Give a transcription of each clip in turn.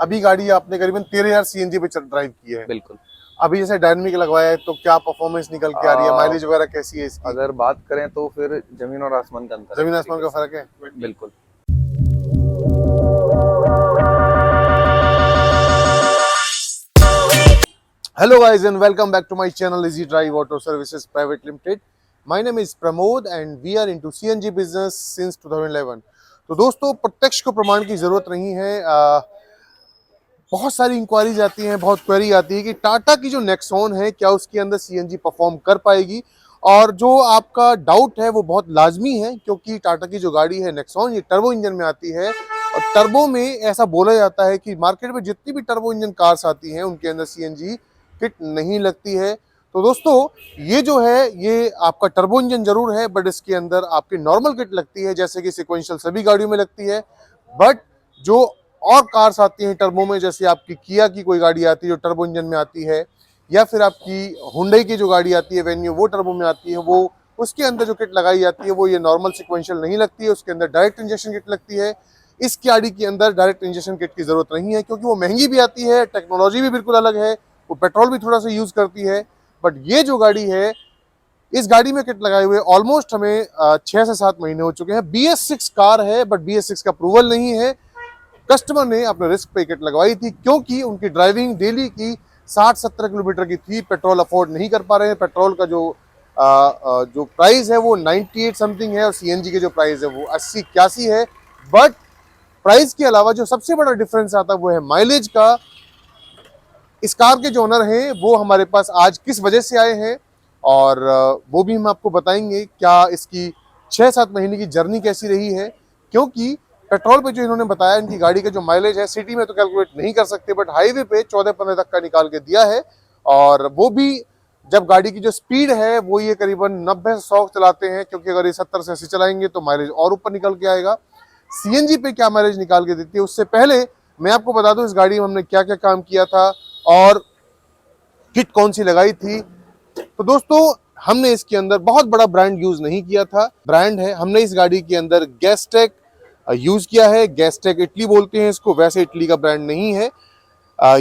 अभी गाड़ी आपने करीबन 13,000 सीएनजी पे ड्राइव की है। बिल्कुल। अभी जैसे डायनामिक लगवाया है तो क्या परफॉर्मेंस निकल के आ रही है, माइलेज वगैरह कैसी है इसकी? अगर बात करें तो फिर जमीन और आसमान का अंतर है। जमीन आसमान का फर्क है। बिल्कुल। Hello guys and welcome back to my channel Easy Drive Auto Services Private Limited. My name is Pramod and we are into CNG business since 2011. तो दोस्तों प्रत्यक्ष को प्रमाण की जरूरत नहीं है। बहुत सारी इंक्वायरीज आती हैं, बहुत क्वेरी आती है कि टाटा की जो नेक्सॉन है क्या उसके अंदर सीएनजी परफॉर्म कर पाएगी, और जो आपका डाउट है वो बहुत लाजमी है क्योंकि टाटा की जो गाड़ी है नेक्सॉन ये टर्बो इंजन में आती है। और टर्बो में ऐसा बोला जाता है कि मार्केट में जितनी भी टर्बो इंजन कार्स आती हैं उनके अंदर सीएनजी किट नहीं लगती है। तो दोस्तों ये जो है ये आपका टर्बो इंजन जरूर है बट इसके अंदर आपकी नॉर्मल किट लगती है जैसे कि सिक्वेंशियल सभी गाड़ियों में लगती है। बट जो और कार्स आती हैं टर्बो में, जैसे आपकी किया की कोई गाड़ी आती है जो टर्बो इंजन में आती है, या फिर आपकी हुंडई की जो गाड़ी आती है वेन्यू वो टर्बो में आती है, वो उसके अंदर जो किट लगाई जाती है वो ये नॉर्मल सिक्वेंशियल नहीं लगती है, उसके अंदर डायरेक्ट इंजेक्शन किट लगती है। इस गाड़ी के अंदर डायरेक्ट इंजेक्शन किट की जरूरत नहीं है क्योंकि वो महंगी भी आती है, टेक्नोलॉजी भी बिल्कुल अलग है, वो पेट्रोल भी थोड़ा सा यूज करती है। बट ये जो गाड़ी है इस गाड़ी में किट लगाए हुए ऑलमोस्ट हमें 6 से 7 महीने हो चुके हैं। BS6 कार है बट BS6 का अप्रूवल नहीं है। कस्टमर ने अपने रिस्क पे किट लगवाई थी क्योंकि उनकी ड्राइविंग डेली की 60-70 किलोमीटर की थी, पेट्रोल अफोर्ड नहीं कर पा रहे हैं। पेट्रोल का जो प्राइस है वो 98 समथिंग है और सीएनजी के जो प्राइस है वो 80-81 है। बट प्राइस के अलावा जो सबसे बड़ा डिफरेंस आता है वो है माइलेज का। इस कार के जो ओनर हैं वो हमारे पास आज किस वजह से आए हैं और वो भी हम आपको बताएंगे क्या इसकी 6-7 महीने की जर्नी कैसी रही है, क्योंकि पेट्रोल पे जो इन्होंने बताया इनकी गाड़ी का जो माइलेज है सिटी में तो कैलकुलेट नहीं कर सकते बट हाईवे पे 14-15 तक का निकाल के दिया है। और वो भी जब गाड़ी की जो स्पीड है वो ये करीबन 90 से 100 चलाते हैं, क्योंकि अगर ये 70 से 80 चलाएंगे तो माइलेज और ऊपर निकल के आएगा। सीएनजी पे क्या माइलेज निकाल के देती है उससे पहले मैं आपको बता दूं इस गाड़ी में हमने क्या क्या काम किया था और किट कौन सी लगाई थी। तो दोस्तों हमने इसके अंदर बहुत बड़ा ब्रांड यूज नहीं किया था। ब्रांड है हमने इस गाड़ी के अंदर गैसटेक यूज किया है। गैसटेक इटली बोलते हैं इसको, वैसे इटली का ब्रांड नहीं है।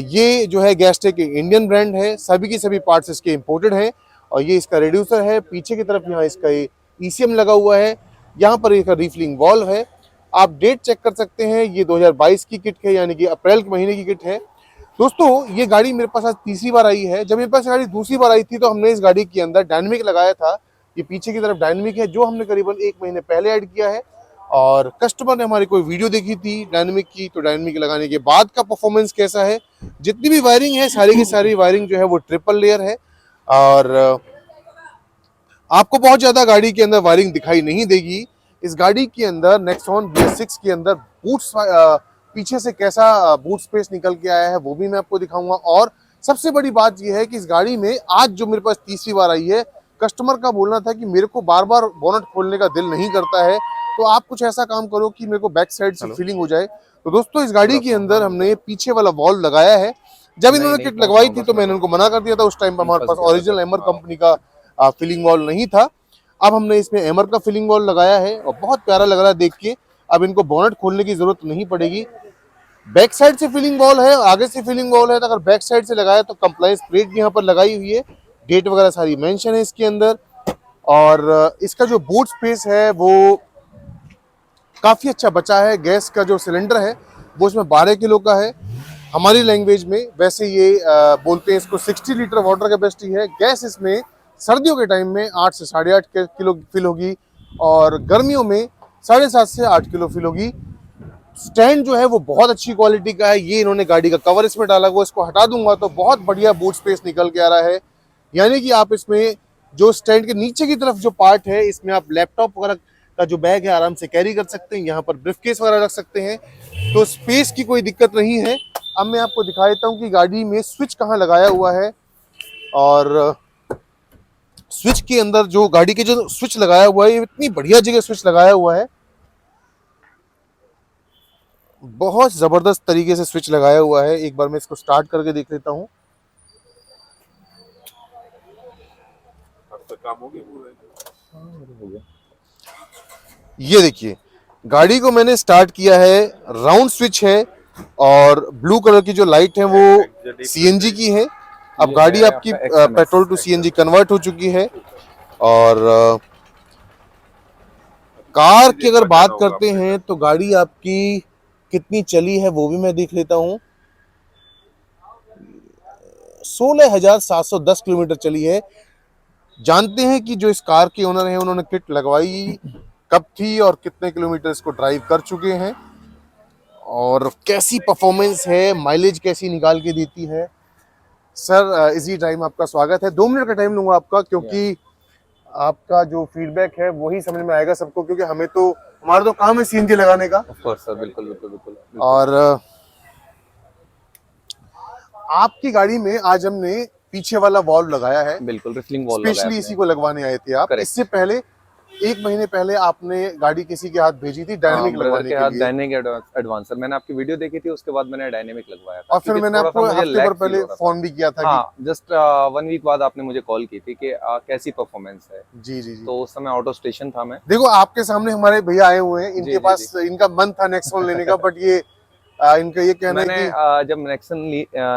ये जो है गैसटेक इंडियन ब्रांड है, सभी के सभी पार्ट्स इसके इंपोर्टेड हैं। और ये इसका रेड्यूसर है, पीछे की तरफ यहाँ इसका ECM लगा हुआ है, यहाँ पर इसका रिफिलिंग वाल्व है। आप डेट चेक कर सकते हैं, ये 2022 की किट है यानी कि अप्रैल के महीने की किट है। दोस्तों ये गाड़ी मेरे पास आज तीसरी बार आई है। जब मेरे पास गाड़ी दूसरी बार आई थी तो हमने इस गाड़ी के अंदर डायनामिक लगाया था। ये पीछे की तरफ डायनामिक है जो हमने करीबन 1 महीने पहले ऐड किया है। और कस्टमर ने हमारी कोई वीडियो देखी थी डायनामिक की, तो डायनामिक लगाने के बाद का परफॉर्मेंस कैसा है। जितनी भी वायरिंग है सारी की सारी वायरिंग जो है वो ट्रिपल लेयर है और आपको बहुत ज्यादा गाड़ी के अंदर वायरिंग दिखाई नहीं देगी। इस गाड़ी के अंदर नेक्सॉन BS6 के अंदर बूट्स पीछे से कैसा बूट स्पेस निकल के आया है वो भी मैं आपको दिखाऊंगा। और सबसे बड़ी बात यह है कि इस गाड़ी में आज जो मेरे पास तीसरी बार आई है, कस्टमर का बोलना था कि मेरे को बार बार बोनट खोलने का दिल नहीं करता है, तो आप कुछ ऐसा काम करो कि मेरे को बैक साइड से फीलिंग हो जाए। तो दोस्तों इस गाड़ी के अंदर हमने पीछे वाला वॉल लगाया है। जब इन्होंने किट लगवाई थी तो मैंने उनको मना कर दिया था, उस टाइम पर हमारे पास ओरिजिनल एमर कंपनी का फीलिंग वॉल नहीं था। अब हमने इसमें एमर का फीलिंग वॉल लगाया है और बहुत प्यारा लग रहा है देख के। अब इनको बोनट खोलने की जरूरत नहीं पड़ेगी। बैक साइड से फीलिंग वॉल है, आगे से फीलिंग वॉल है, तो अगर बैक साइड से लगाया तो कंप्लायंस प्लेट भी यहाँ पर लगाई हुई है, डेट वगैरह सारी मेंशन है इसके अंदर। और इसका जो बूट स्पेस है वो काफी अच्छा बचा है। गैस का जो सिलेंडर है वो इसमें 12 किलो का है हमारी लैंग्वेज में। वैसे ये बोलते हैं इसको 60 लीटर वाटर कैपेसिटी है। गैस इसमें सर्दियों के टाइम में 8 से 8.5 किलो फिल होगी और गर्मियों में 7.5 से 8 किलो फिल होगी। स्टैंड जो है वो बहुत अच्छी क्वालिटी का है। ये इन्होंने गाड़ी का कवर इसमें डाला हुआ, इसको हटा दूंगा तो बहुत बढ़िया बूट स्पेस निकल के आ रहा है। यानी कि आप इसमें जो स्टैंड के नीचे की तरफ जो पार्ट है इसमें आप लैपटॉप वगैरह का जो बैग है आराम से कैरी कर सकते हैं, यहाँ पर ब्रीफकेस वगैरह रख सकते हैं, तो स्पेस की कोई दिक्कत नहीं है। अब मैं आपको दिखा देता हूँ कि गाड़ी में स्विच कहाँ लगाया हुआ है। और स्विच के अंदर जो गाड़ी के जो स्विच लगाया हुआ है, इतनी बढ़िया जगह स्विच लगाया हुआ है, बहुत जबरदस्त तरीके से स्विच लगाया हुआ है। एक बार मैं इसको स्टार्ट करके देख लेता हूँ। ये देखिए गाड़ी को मैंने स्टार्ट किया है, राउंड स्विच है, और ब्लू कलर की जो लाइट है वो सीएनजी की है। अब गाड़ी आपकी पेट्रोल टू सीएनजी कन्वर्ट हो चुकी है। और कार की अगर बात करते हैं तो गाड़ी आपकी कितनी चली है वो भी मैं देख लेता हूँ। 16,710 किलोमीटर चली है। जानते हैं कि जो इस कार के ओनर हैं उन्होंने किट लगवाई कब थी और कितने किलोमीटर इसको ड्राइव कर चुके हैं और कैसी परफॉर्मेंस है, माइलेज कैसी निकाल के देती है। सर इजी ड्राइव में आपका स्वागत है। 2 मिनट का टाइम लूंगा आपका, क्योंकि आपका जो फीडबैक है वही समझ में आएगा सबको, क्योंकि हमें तो हमारा तो काम है सीएनजी लगाने का। ऑफ कोर्स सर, बिल्कुल बिल्कुल बिल्कुल। और आपकी गाड़ी में आज हमने पीछे वाला वॉल्व लगाया है, बिल्कुल रिफिलिंग वॉल्व स्पेशली इसी को लगवाने आए थे आप। Correct. इससे पहले 1 महीने पहले आपने गाड़ी किसी के हाथ भेजी थी डायनामिक लगवाने के लिए। डायनामिक एडवांसर मैंने आपकी वीडियो देखी थी, उसके बाद मैंने डायनामिक लगवाया था। और फिर मैंने आपको हफ्ते भर पहले फोन भी किया था। हाँ, जस्ट 1 वीक बाद आपने मुझे कॉल की थी कि कैसी परफॉर्मेंस है। जी जी जी। तो उस समय ऑटो स्टेशन था मैं। देखो आपके सामने हमारे भैया आए हुए हैं, इनके पास इनका मन था नेक्सॉन लेने का, बट ये इनका ये कहना है कि जब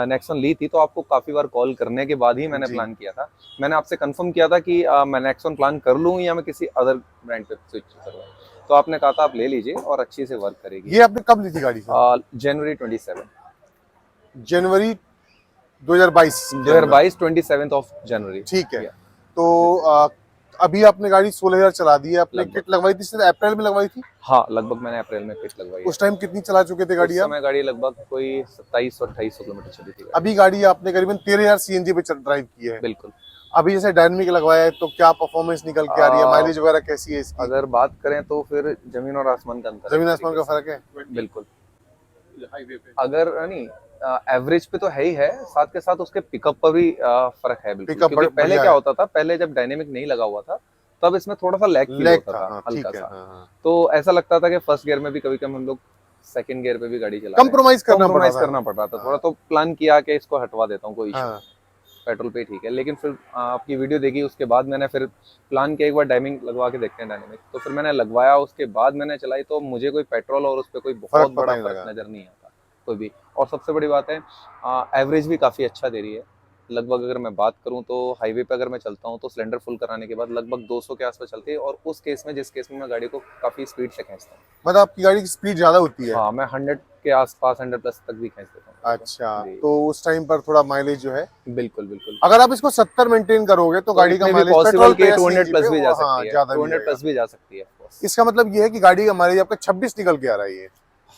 नेक्सॉन ली थी तो आपको काफी बार कॉल करने के बाद ही मैंने प्लान किया था। मैंने आपसे कंफर्म किया था कि मैं नेक्सॉन प्लान कर लूं या मैं किसी अदर ब्रांड पे स्विच करूं। तो आपने कहा था आप ले लीजिए और अच्छी से वर्क करेगी। ये आपने कब ली थी गाड़ी? जनवरी 27 जनवरी 2022 27 ऑफ जनवरी। ठीक है। तो अभी आपने गाड़ी 16,000 चला दी है। आपने किट लगवाई थी अप्रैल में लगवाई थी? हाँ, लगभग मैंने अप्रैल में किट लगवाई। उस टाइम कितनी चला चुके थे गाड़ी? उस समय गाड़ी लगभग कोई 2700-2800 किलोमीटर चली थी। अभी गाड़ी आपने करीबन 13,000 सीएनजी पे ड्राइव की है। बिल्कुल। अभी जैसे डायनामिक लगवाया है तो क्या परफॉर्मेंस निकल के आ रही है, माइलेज वगैरह कैसी है इसकी? अगर बात करें तो फिर जमीन और आसमान का अंतर, जमीन आसमान का फर्क है। बिल्कुल। अगर नहीं एवरेज पे तो है ही है, साथ के साथ उसके पिकअप पर भी फर्क है बिल्कुल। क्योंकि पहले क्या होता था, पहले जब डायनेमिक नहीं लगा हुआ था तब इसमें थोड़ा सा लैग होता था, हल्का सा। तो ऐसा लगता था कि फर्स्ट गियर में भी कभी कभी हम लोग सेकंड गियर पे भी गाड़ी चला कंप्रोमाइज करना पड़ रहा था थोड़ा। तो प्लान किया कि इसको हटवा देता हूँ, कोई इशू पेट्रोल पे ठीक है। लेकिन फिर आपकी वीडियो देखी उसके बाद मैंने फिर प्लान किया एक बार डायनामिक लगवा के देखते हैं डायनामिक। तो फिर मैंने लगवाया, उसके बाद मैंने चलाई तो मुझे कोई पेट्रोल और उस पर कोई बहुत बड़ा फर्क नजर नहीं आता कोई भी। और सबसे बड़ी बात है एवरेज भी काफ़ी अच्छा दे रही है। लगभग अगर मैं बात करूं तो हाईवे पे अगर मैं चलता हूं तो सिलेंडर फुल कराने के बाद लगभग 200 के आसपास चलती है। और उस केस में जिस केस में मैं गाड़ी को काफ़ी स्पीड से खींचता हूँ, मतलब आपकी गाड़ी की स्पीड ज़्यादा होती है? हाँ, मैं 100 के आसपास 100+ तक भी खींच देता हूँ। अच्छा, तो उस टाइम पर थोड़ा माइलेज जो है बिल्कुल बिल्कुल। अगर आप इसको 70 मेंटेन करोगे तो गाड़ी का माइलेज पेट्रोल पे 200+ भी जा सकती है, 200+ भी जा सकती है। इसका मतलब ये है कि गाड़ी का माइलेज आपका 26 निकल के आ रहा है।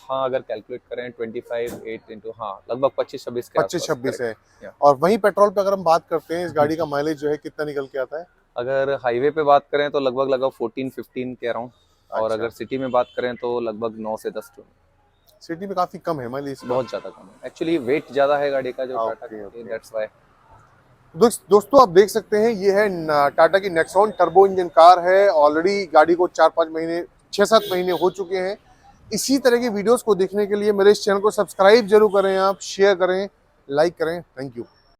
हाँ, अगर कैलकुलेट करें 25/8 इंटू लगभग 25-26 है। और वहीं पेट्रोल पे अगर हम बात करते हैं, इस गाड़ी का माइलेज जो है कितना निकल के आता है? अगर हाईवे पे बात करें तो लगभग 14-15 के अराउंड। और अगर सिटी में बात करें तो लगभग 9 से 10 किलोमीटर। सिटी में काफी कम है माइलेज, बहुत ज्यादा कम है। एक्चुअली वेट ज्यादा है गाड़ी का जो टाटा की, दैट्स व्हाई। दोस्तों आप देख सकते हैं ये है टाटा की नेक्सॉन टर्बो इंजन कार है। ऑलरेडी गाड़ी को 4-5 महीने 6-7 महीने हो चुके हैं। इसी तरह की वीडियोस को देखने के लिए मेरे इस चैनल को सब्सक्राइब जरूर करें, आप शेयर करें, लाइक करें। Thank you.